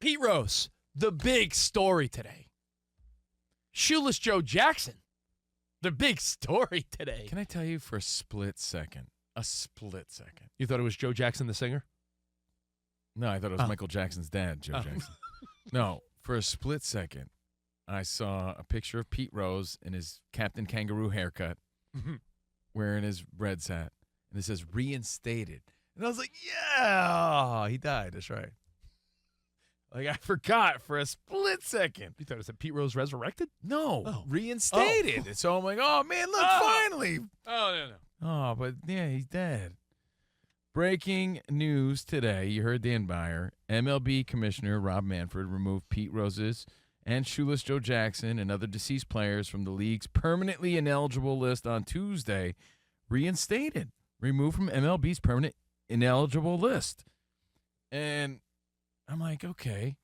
Pete Rose, the big story today. Shoeless Joe Jackson, the big story today. Can I tell you for a split second? You thought it was Joe Jackson, the singer? No, I thought it was Michael Jackson's dad, Joe Jackson. No, for a split second, I saw a picture of Pete Rose in his Captain Kangaroo haircut, wearing his Reds hat, and it says reinstated. And I was like, yeah, he died. That's right. Like, I forgot for a split second. You thought it said Pete Rose resurrected? No, reinstated. And so I'm like, oh, man, look, finally. Oh, no. Oh, but, yeah, he's dead. Breaking news today. You heard Dan Byer. MLB Commissioner Rob Manfred removed Pete Rose's and Shoeless Joe Jackson and other deceased players from the league's permanently ineligible list on Tuesday. Reinstated. Removed from MLB's permanent ineligible list. And I'm like, okay.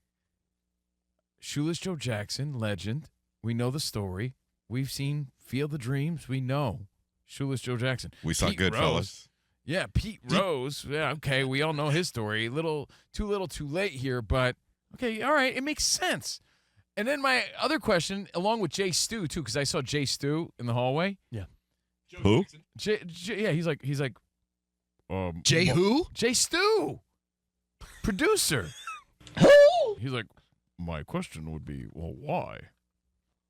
Shoeless Joe Jackson, legend. We know the story. We've seen Field of Dreams. We know Shoeless Joe Jackson. We saw Goodfellas. Yeah, Pete Rose. Yeah, okay, we all know his story. Too little, too late here, but okay, all right, it makes sense. And then my other question, along with Jay Stu too, because I saw Jay Stu in the hallway. Yeah. Who? Yeah, he's like. Jay who? Jay Stu, producer. He's like, my question would be, well, why?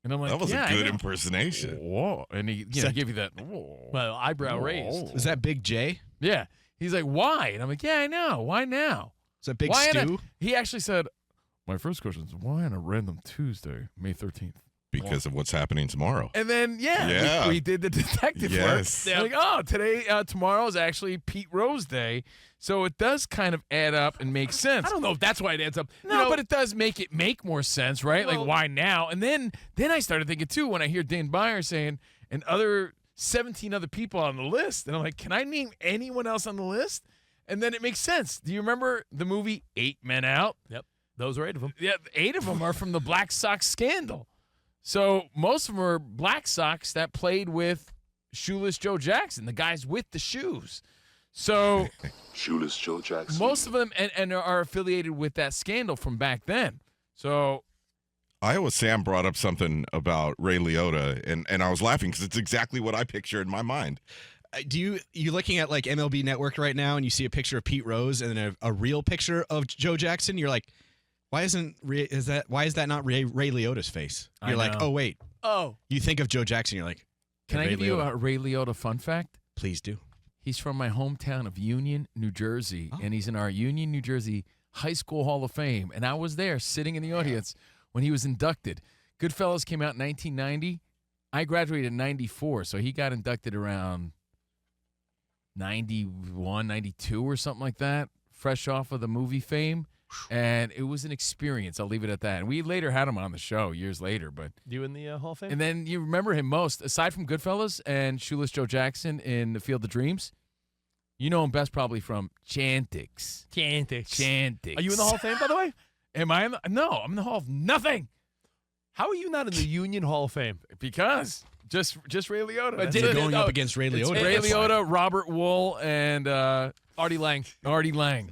And I'm like, that was yeah, a good impersonation. Whoa. And he gave you that. Well, eyebrow raised. Is that Big J? Yeah. He's like, why? And I'm like, yeah, I know. Why now? Is that Big Stu? He actually said, my first question is, why on a random Tuesday, May 13th? Because of what's happening tomorrow. And then, we did the detective work. Yeah. Like, tomorrow is actually Pete Rose Day. So it does kind of add up and make sense. I don't know if that's why it adds up. No, but it does make more sense, right? Well, like, why now? And then I started thinking, too, when I hear Dan Byer saying, and 17 other people on the list. And I'm like, can I name anyone else on the list? And then it makes sense. Do you remember the movie 8 Men Out? Yep. Those are 8 of them. Yeah, 8 of them are from the Black Sox scandal. So most of them are Black Sox that played with Shoeless Joe Jackson, the guys with the shoes. So Shoeless Joe Jackson. Most of them and are affiliated with that scandal from back then. So Iowa Sam brought up something about Ray Liotta, and I was laughing because it's exactly what I picture in my mind. You looking at like MLB Network right now and you see a picture of Pete Rose and then a real picture of Joe Jackson? You're like, why is that not Ray Liotta's face? You're like, oh wait. Oh. You think of Joe Jackson, you're like, can I give you a Ray Liotta fun fact? Please do. He's from my hometown of Union, New Jersey, and he's in our Union, New Jersey High School Hall of Fame. And I was there sitting in the audience when he was inducted. Goodfellas came out in 1990. I graduated in 94, so he got inducted around 91, 92 or something like that, fresh off of the movie fame. And it was an experience. I'll leave it at that. And we later had him on the show years later. But you in the Hall of Fame? And then you remember him most, aside from Goodfellas and Shoeless Joe Jackson in The Field of Dreams, you know him best probably from Chantix. Are you in the Hall of Fame, by the way? Am I in the? No, I'm in the Hall of Nothing. How are you not in the Union Hall of Fame? Because just Ray Liotta. You're going up against Ray Liotta. Ray Liotta, Robert Wool, and Artie Lang.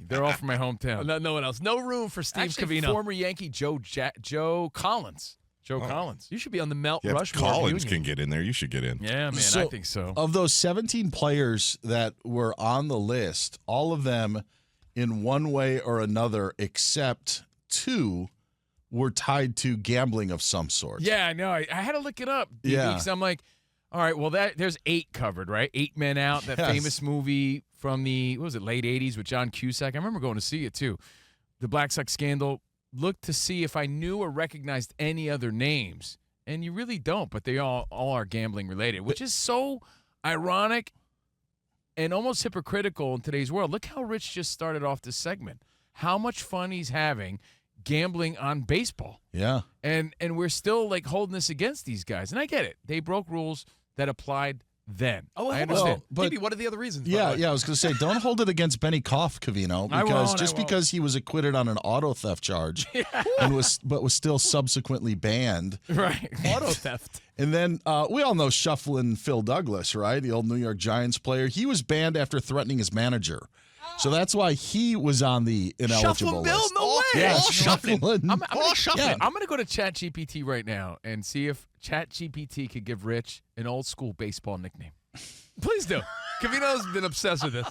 They're all from my hometown. No one else. No room for Steve Actually, Covino. Former Yankee Joe Collins. Collins. You should be on the Mount Yeah, Rushmore. Collins can get in there. You should get in. Yeah, man, I think so. Of those 17 players that were on the list, all of them in one way or another, except 2, were tied to gambling of some sort. Yeah, I know. I had to look it up. Yeah. Because I'm like, all right, well, there's 8 covered, right? 8 Men Out, that famous movie from the, late 80s with John Cusack. I remember going to see it, too. The Black Sox scandal. Looked to see if I knew or recognized any other names. And you really don't, but they all are gambling related, which is so ironic and almost hypocritical in today's world. Look how Rich just started off this segment. How much fun he's having gambling on baseball. Yeah. And we're still like holding this against these guys. And I get it. They broke rules that applied then. Oh, I understand. But maybe what are the other reasons? Yeah, I was going to say, don't hold it against Benny Koff, Covino, because because he was acquitted on an auto theft charge and was still subsequently banned. Right. Auto theft. And then we all know Shufflin' Phil Douglas, right? The old New York Giants player. He was banned after threatening his manager. So that's why he was on the ineligible Shuffling Bill? list. No way. Yeah, all shuffling. I'm Yeah. going to go to ChatGPT right now and see if ChatGPT could give Rich an old school baseball nickname. Please do. Covino's been obsessed with this.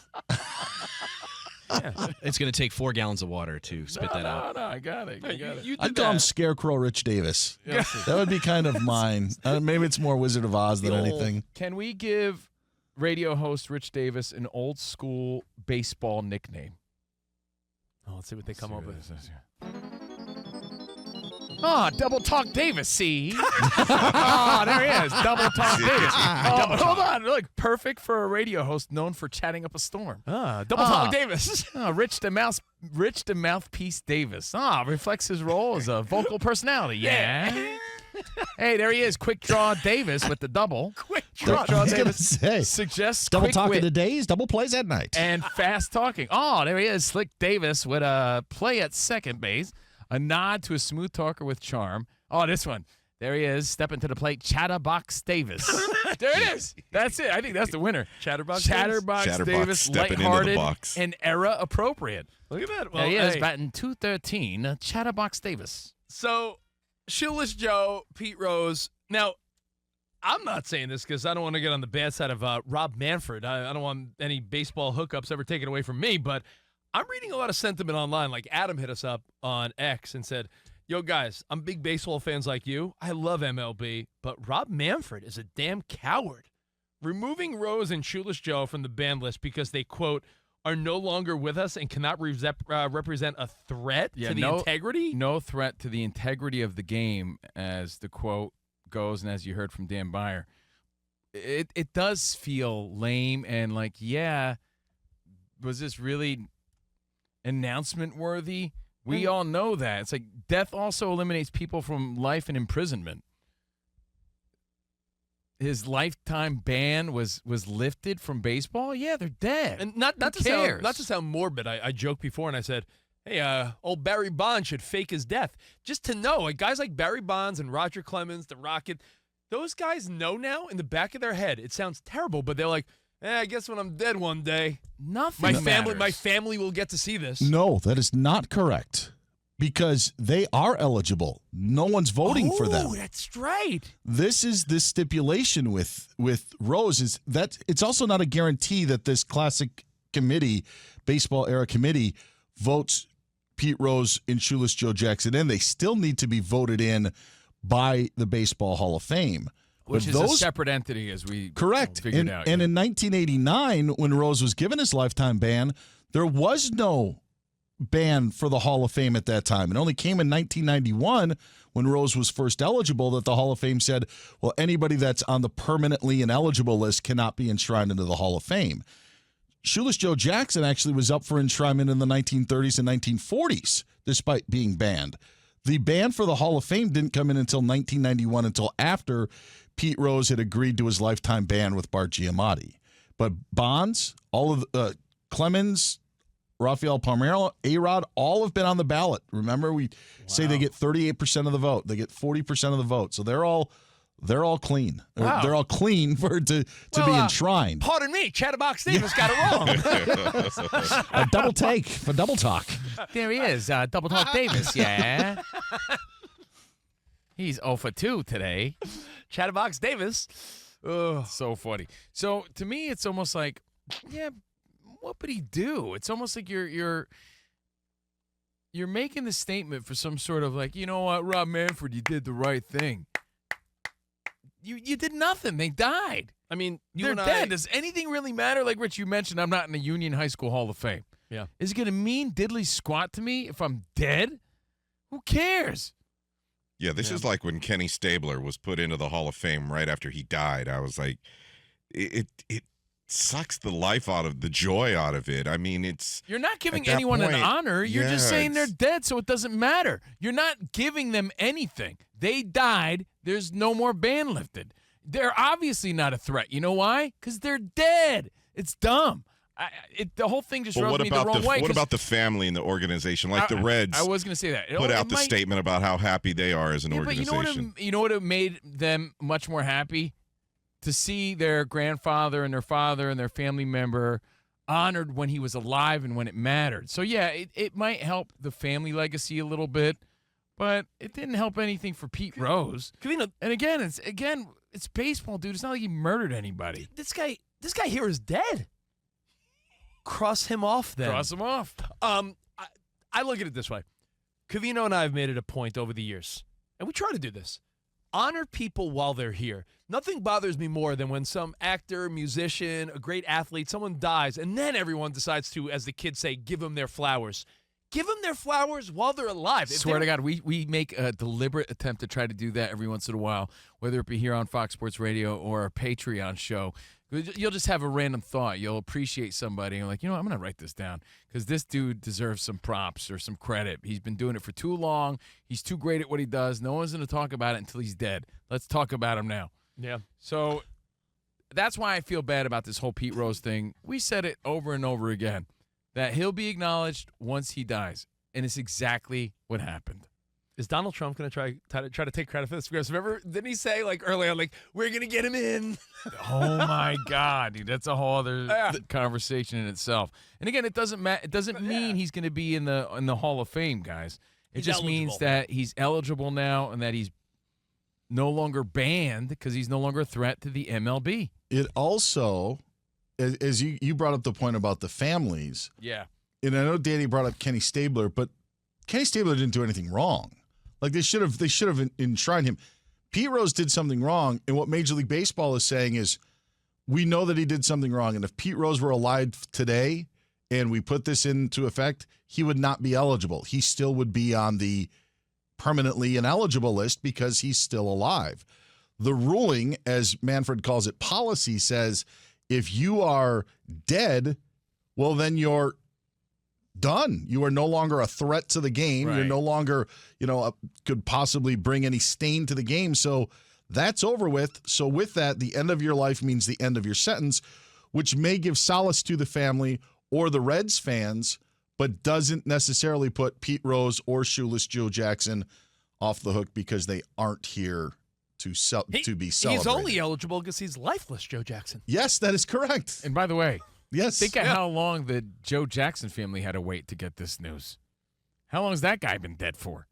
It's going to take 4 gallons of water to spit that out. No, I got it. You I'd did call him that. Scarecrow Rich Davis. That would be kind of mine. Maybe it's more Wizard of Oz than anything. Can we give radio host Rich Davis an old school baseball nickname? Oh, let's see what they come up with. Double Talk Davis, see? There he is. Double Talk Davis. Hold on. Look, perfect for a radio host known for chatting up a storm. Double Talk Davis. Rich the Mouthpiece Davis. Reflects his role as a vocal personality. Yeah. Hey, there he is. Quick Draw Davis with the double. Quick I was going to say. Suggests Double quick talk wit of the days, double plays at night. and fast talking. There he is. Slick Davis with a play at second base. A nod to a smooth talker with charm. This one. There he is, stepping to the plate. Chatterbox Davis. There it is. That's it. I think that's the winner. Chatterbox Chatterbox Davis, stepping into the lighthearted box. and era appropriate. Look at that. Well, There he is, hey, batting .213. Chatterbox Davis. So, Shoeless Joe, Pete Rose. Now, I'm not saying this because I don't want to get on the bad side of Rob Manfred. I don't want any baseball hookups ever taken away from me, but I'm reading a lot of sentiment online. Like Adam hit us up on X and said, yo, guys, I'm big baseball fans like you. I love MLB, but Rob Manfred is a damn coward. Removing Rose and Shoeless Joe from the ban list because they, quote, are no longer with us and cannot represent a threat to the integrity? No threat to the integrity of the game, as the quote goes, and as you heard from Dan Beyer. It does feel lame and like, yeah, was this really announcement worthy? We all know that. It's like death also eliminates people from life and imprisonment. His lifetime ban was lifted from baseball. Yeah, they're dead. And not to sound morbid, I joked before and I said, hey, old Barry Bonds should fake his death. Just to know, like guys like Barry Bonds and Roger Clemens, the Rocket, those guys know now in the back of their head. It sounds terrible, but they're like, I guess when I'm dead one day, Nothing matters. my family will get to see this. No, that is not correct. Because they are eligible. No one's voting for them. Oh, that's right. This is the stipulation with Rose is that it's also not a guarantee that this classic committee, baseball era committee, votes Pete Rose and Shoeless Joe Jackson in. They still need to be voted in by the Baseball Hall of Fame. Which is a separate entity, as we figured out. And in 1989, when Rose was given his lifetime ban, there was no ban for the Hall of Fame at that time. It only came in 1991 when Rose was first eligible that the Hall of Fame said, well, anybody that's on the permanently ineligible list cannot be enshrined into the Hall of Fame. Shoeless Joe Jackson actually was up for enshrinement in the 1930s and 1940s, despite being banned. The ban for the Hall of Fame didn't come in until 1991, until after Pete Rose had agreed to his lifetime ban with Bart Giamatti. But Bonds, all of Clemens, Rafael Palmeiro, A-Rod, all have been on the ballot. Remember, we say they get 38% of the vote. They get 40% of the vote. So they're all clean. Wow. They're all clean for to be enshrined. Pardon me, Chatterbox Davis got it wrong. A double take for double talk. There he is, Double Talk Davis, yeah. He's 0 for 2 today. Chatterbox Davis. Ugh. So funny. So to me, it's almost like, yeah, what would he do? It's almost like you're making the statement for some sort of like, you know what, Rob Manfred, you did the right thing. You did nothing. They died. I mean, They're dead. Does anything really matter? Like Rich, you mentioned, I'm not in the Union High School Hall of Fame. Yeah. Is it going to mean diddly squat to me if I'm dead? Who cares? Yeah, this is like when Kenny Stabler was put into the Hall of Fame right after he died. I was like, it sucks the life out of the joy out of it. I mean, You're not giving at that anyone an point, honor. You're just yeah, saying they're it's- dead, so it doesn't matter. You're not giving them anything. They died. There's no more ban lifted. They're obviously not a threat. You know why? Because they're dead. It's dumb. The whole thing just But rubs what me the about wrong way. what 'cause about the family and the organization? Like the Reds I was going to say that. put out the statement about how happy they are as an organization. But you know what it made them much more happy? To see their grandfather and their father and their family member honored when he was alive and when it mattered. So, yeah, it might help the family legacy a little bit, but it didn't help anything for Pete Rose. Covino, And again, it's baseball, dude. It's not like he murdered anybody. this guy here is dead. Cross him off then. Cross him off. I look at it this way. Covino and I have made it a point over the years, and we try to do this. Honor people while they're here. Nothing bothers me more than when some actor, musician, a great athlete, someone dies, and then everyone decides to, as the kids say, give them their flowers. Give them their flowers while they're alive. Swear to God, we make a deliberate attempt to try to do that every once in a while, whether it be here on Fox Sports Radio or a Patreon show. You'll just have a random thought. You'll appreciate somebody. And you're like, I'm going to write this down because this dude deserves some props or some credit. He's been doing it for too long. He's too great at what he does. No one's going to talk about it until he's dead. Let's talk about him now. Yeah. So that's why I feel bad about this whole Pete Rose thing. We said it over and over again, that he'll be acknowledged once he dies. And it's exactly what happened. Is Donald Trump going to try to take credit for this? Because remember, didn't he say early on, we're going to get him in? Oh my God, dude, that's a whole other conversation in itself. And again, it doesn't mean he's going to be in the Hall of Fame, guys. It just means that he's eligible now and that he's no longer banned because he's no longer a threat to the MLB. It also, as you brought up the point about the families. Yeah. And I know Danny brought up Kenny Stabler, but Kenny Stabler didn't do anything wrong. They should have enshrined him. Pete Rose did something wrong, and what Major League Baseball is saying is, we know that he did something wrong, and if Pete Rose were alive today and we put this into effect, he would not be eligible. He still would be on the permanently ineligible list because he's still alive. The ruling, as Manfred calls it, policy says if you are dead, well, then you're done. You are no longer a threat to the game. Right. You're no longer, could possibly bring any stain to the game. So that's over with. So with that, the end of your life means the end of your sentence, which may give solace to the family or the Reds fans, but doesn't necessarily put Pete Rose or Shoeless Joe Jackson off the hook because they aren't here to be celebrated. He's only eligible because he's lifeless, Joe Jackson. Yes, that is correct. And by the way, yes, think of how long the Joe Jackson family had to wait to get this news. How long has that guy been dead for?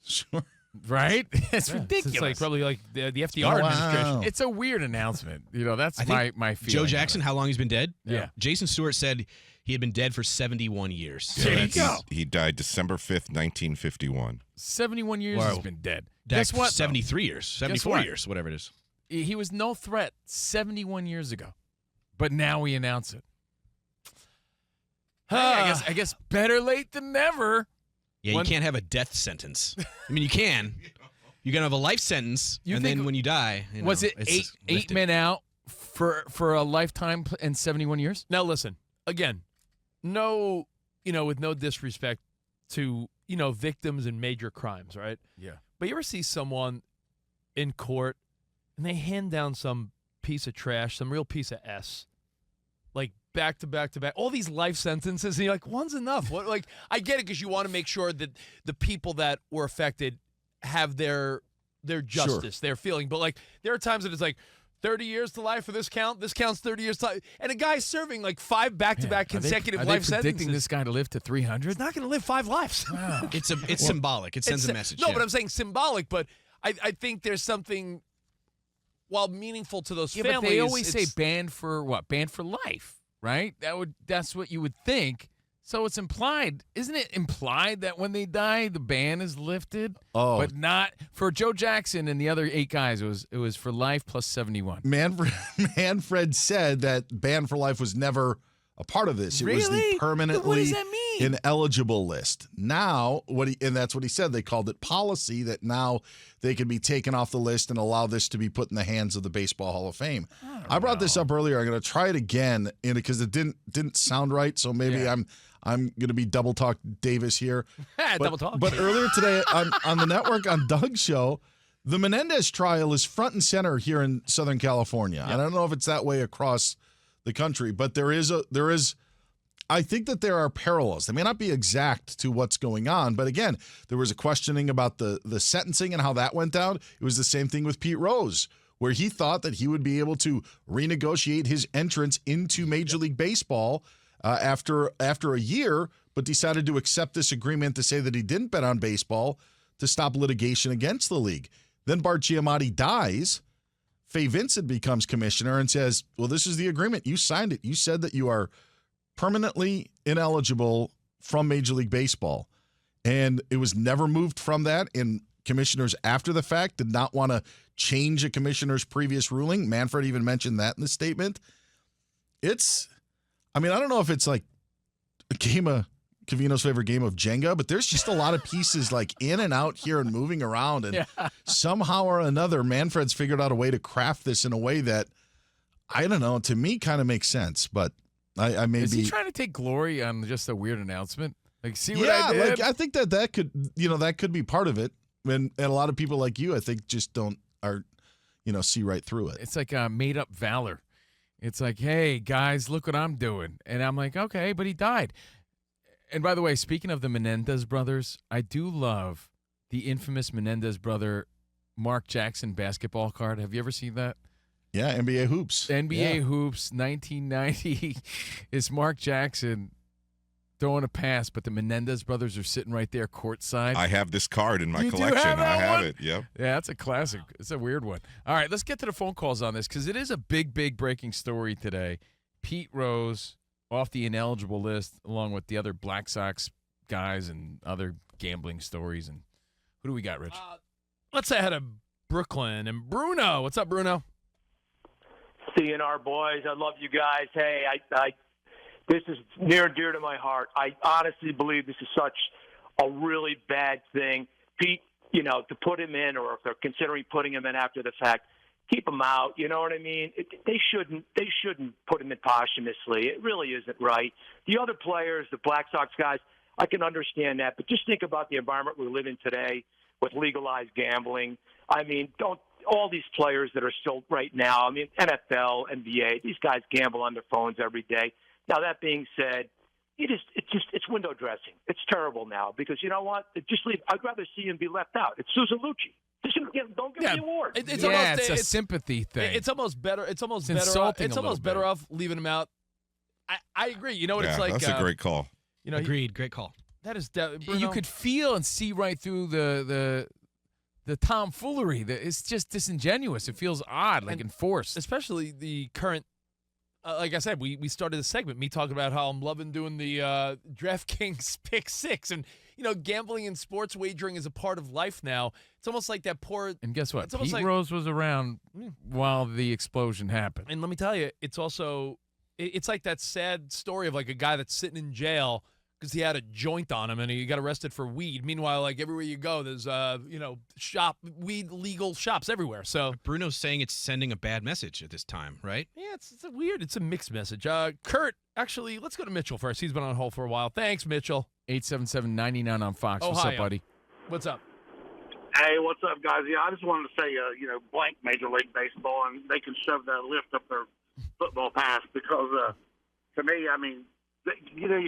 Sure. Right? It's ridiculous. It's probably the FDR administration. It's a weird announcement. That's I my think feeling. Joe Jackson, how long he's been dead? Yeah. Jason Stewart said he had been dead for 71 years. There you go. He died December 5th, 1951. 71 years Wow. he's been dead. Guess Guess what? 73 years, 74 what? years, whatever it is. He was no threat 71 years ago. But now we announce it. Hey, I guess better late than never. Yeah, you can't have a death sentence. I mean, you can. You can have a life sentence, You and think- then when you die, Was it it's eight lifted. men out for a lifetime and 71 years? Now listen, again, no, with no disrespect to, victims in major crimes, right? Yeah. But you ever see someone in court and they hand down some piece of trash, some real piece of S, back to back to back, all these life sentences, and you're like, one's enough. What? I get it because you want to make sure that the people that were affected have their justice, their feeling. But there are times that it's 30 years to life for this count. This counts 30 years to life. And a guy's serving 5 back-to-back consecutive are life they predicting sentences. this guy to live to 300? He's not going to live 5 lives. Wow. It's symbolic. It sends a message. No, yeah. but I'm saying symbolic. But I think there's something, while meaningful to those families. But they always say it's- banned for what? Banned for life, right? That's what you would think. So it's implied, isn't it implied that when they die, the ban is lifted? Oh. But not for Joe Jackson and the other 8 guys. It was for life plus 71. Manfred said that ban for life was never a part of this. It was the Really? What permanently does that mean? ineligible list. Now, and that's what he said. They called it policy that now they can be taken off the list and allow this to be put in the hands of the Baseball Hall of Fame. I brought this up earlier. I'm going to try it again because it didn't sound right. So maybe I'm going to be double talk Davis here. Double talk. But earlier today on the network on Doug's show, the Menendez trial is front and center here in Southern California. I don't know if it's that way across the country, but there is I think that there are parallels. They may not be exact to what's going on, but again, there was a questioning about the sentencing and how that went down. It was the same thing with Pete Rose, where he thought that he would be able to renegotiate his entrance into Major League Baseball after a year, but decided to accept this agreement to say that he didn't bet on baseball to stop litigation against the league. Then Bart Giamatti dies. Fay Vincent becomes commissioner and says, well, this is the agreement. You signed it. You said that you are permanently ineligible from Major League Baseball. And it was never moved from that. And commissioners after the fact did not want to change a commissioner's previous ruling. Manfred even mentioned that in the statement. I don't know if it's like a game of Covino's favorite game of Jenga, but there's just a lot of pieces like in and out here and moving around. And somehow or another, Manfred's figured out a way to craft this in a way that, I don't know, to me kind of makes sense. But I may Is be. he trying to take glory on just a weird announcement? Like, see what I did? I think that could be part of it. And a lot of people like you, I think, just see right through it. It's like made up valor. It's like, hey, guys, look what I'm doing. And I'm like, okay, but he died. And by the way, speaking of the Menendez brothers, I do love the infamous Menendez brother Mark Jackson basketball card. Have you ever seen that? Yeah, NBA Hoops. NBA Hoops 1990 is Mark Jackson throwing a pass, but the Menendez brothers are sitting right there courtside. I have this card in my You do collection. have that I have one? it. Yep. Yeah, that's a classic. It's a weird one. All right, let's get to the phone calls on this because it is a big, big breaking story today. Pete Rose off the ineligible list along with the other Black Sox guys and other gambling stories. And who do we got, Rich? Let's say I had a Brooklyn and Bruno. What's up, Bruno? CNR boys, I love you guys. Hey, I this is near and dear to my heart. I honestly believe this is such a really bad thing. Pete, to put him in, or if they're considering putting him in after the fact, keep him out. You know what I mean? They shouldn't put him in posthumously. It really isn't right. The other players, the Black Sox guys, I can understand that, but just think about the environment we live in today with legalized gambling. I mean, all these players that are still right now, NFL, NBA, these guys gamble on their phones every day. Now, that being said, it's window dressing. It's terrible now because you know what? I'd rather see him be left out. It's Susan Lucci. Don't give me the award. It's a sympathy thing. It's almost better. It's almost better. Insulting It's a little almost bit. better off leaving him out. I agree. You know what it's like? That's a great call. Agreed. Great call. That is Bruno. You could feel and see right through the tomfoolery. It's just disingenuous. It feels odd, like enforced. Especially the current. Like I said, we started the segment, me talking about how I'm loving doing the DraftKings Pick 6. And, gambling and sports wagering is a part of life now. It's almost like that poor. And guess what? It's almost Pete like, Rose was around while the explosion happened. and let me tell you, it's also. It's like that sad story of like a guy that's sitting in jail because he had a joint on him and he got arrested for weed. Meanwhile, like everywhere you go, there's weed legal shops everywhere. So Bruno's saying it's sending a bad message at this time, right? yeah, it's a weird. It's a mixed message. Kurt, actually, let's go to Mitchell first. He's been on hold for a while. Thanks, Mitchell. 877-99 on Fox. What's Ohio. up, buddy? What's up? Hey, what's up, guys? Yeah, I just wanted to say, blank Major League Baseball, and they can shove that lift up their football pass because, to me, you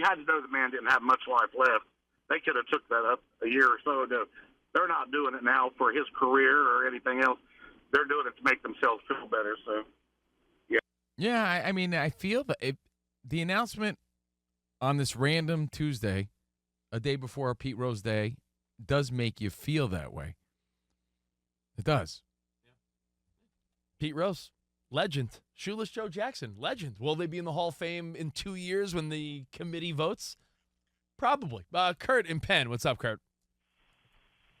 had to know the man didn't have much life left. They could have took that up a year or so ago. They're not doing it now for his career or anything else. They're doing it to make themselves feel better. So, yeah. Yeah, I feel that the announcement on this random Tuesday, a day before Pete Rose Day, does make you feel that way. It does. Pete Rose, legend. Shoeless Joe Jackson, legend. Will they be in the Hall of Fame in 2 years when the committee votes? Probably. Kurt in Penn. What's up, Kurt?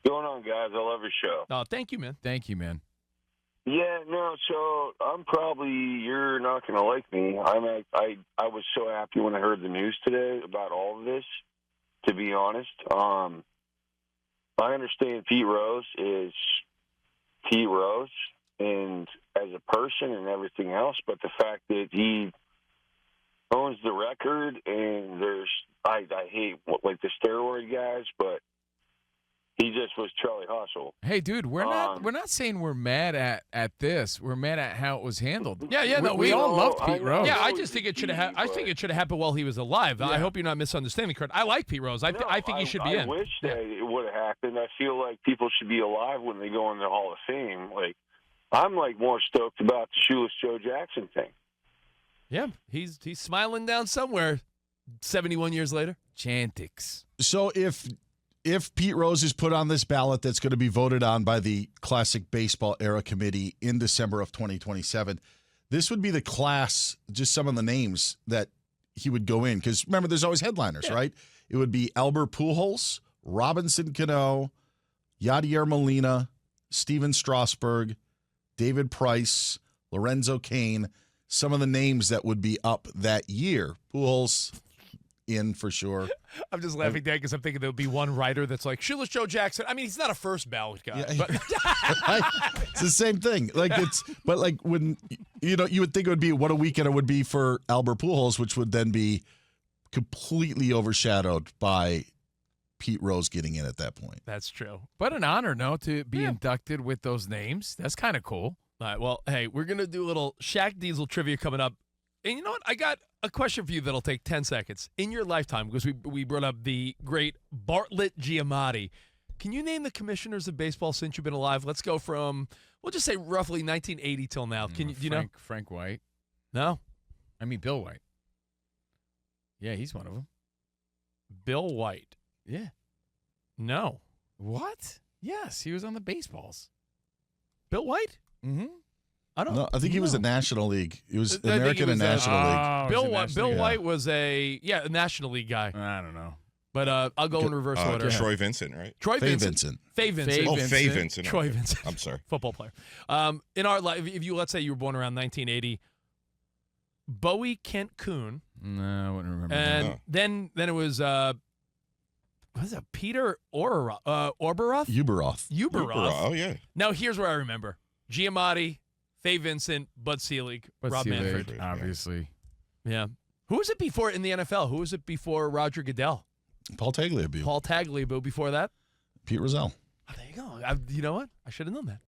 Going on, guys? I love your show. Oh, thank you, man. Thank you, man. Yeah, no. So you're not gonna like me. I was so happy when I heard the news today about all of this. To be honest, I understand Pete Rose is Pete Rose, and as a person and everything else, but the fact that he owns the record and I hate like the steroid guys, but he just was Charlie Hustle. Hey, dude, we're not saying we're mad at this. We're mad at how it was handled. Yeah, no, we all loved Pete Rose. Yeah, I just think it should have. I think it should have happened while he was alive. I hope you're not misunderstanding, Kurt. I like Pete Rose. I think he should be in. I wish that it would have happened. I feel like people should be alive when they go in the Hall of Fame. Like, I'm more stoked about the Shoeless Joe Jackson thing. Yeah, he's smiling down somewhere. 71 years later? Chantix. So if Pete Rose is put on this ballot that's going to be voted on by the Classic Baseball Era Committee in December of 2027, this would be the class, just some of the names that he would go in. Because remember, there's always headliners, right? It would be Albert Pujols, Robinson Cano, Yadier Molina, Steven Strasburg, David Price, Lorenzo Cain, some of the names that would be up that year. Pujols in for sure. I'm just laughing, Dan, because I'm thinking there would be one writer that's like, Shoeless Joe Jackson. I mean, he's not a first ballot guy. Yeah. But It's the same thing. But when you would think it would be what a weekend it would be for Albert Pujols, which would then be completely overshadowed by Pete Rose getting in at that point. that's true. But an honor, no, to be inducted with those names. That's kind of cool. All right, well, hey, we're going to do a little Shaq Diesel trivia coming up. And you know what? I got a question for you that'll take 10 seconds. In your lifetime, because we brought up the great Bartlett Giamatti, can you name the commissioners of baseball since you've been alive? Let's go from, we'll just say roughly 1980 till now. Can you, do you know? Frank White. No? I mean, Bill White. Yeah, he's one of them. Bill White. Yeah. No. What? Yes, he was on the baseballs. Bill White? Mm-hmm. I don't No, I think he was the National League. He was I think he American and was, National League. Bill White was a National League guy. I don't know. But I'll go in reverse order. Troy Vincent, right? Troy Faye Vincent. Vincent. Faye Vincent. Oh, Faye Vincent. Troy Okay. Vincent. I'm sorry. Football player. In our life, if you, let's say you were born around 1980, Bowie Kent Kuhn. No, I wouldn't remember. And Oh. then it was, what is it, Peter Oberoth? Uberoth. Uberoth. Oh, yeah. Now, here's where I remember. Giamatti, Faye Vincent, Bud Selig, But Rob Selig, Manfred. obviously. Yeah. Who was it before in the NFL? Who was it before Roger Goodell? Paul Tagliabue. Paul Tagliabue before that? Pete Rozelle. Oh, there you go. You know what? I should have known that.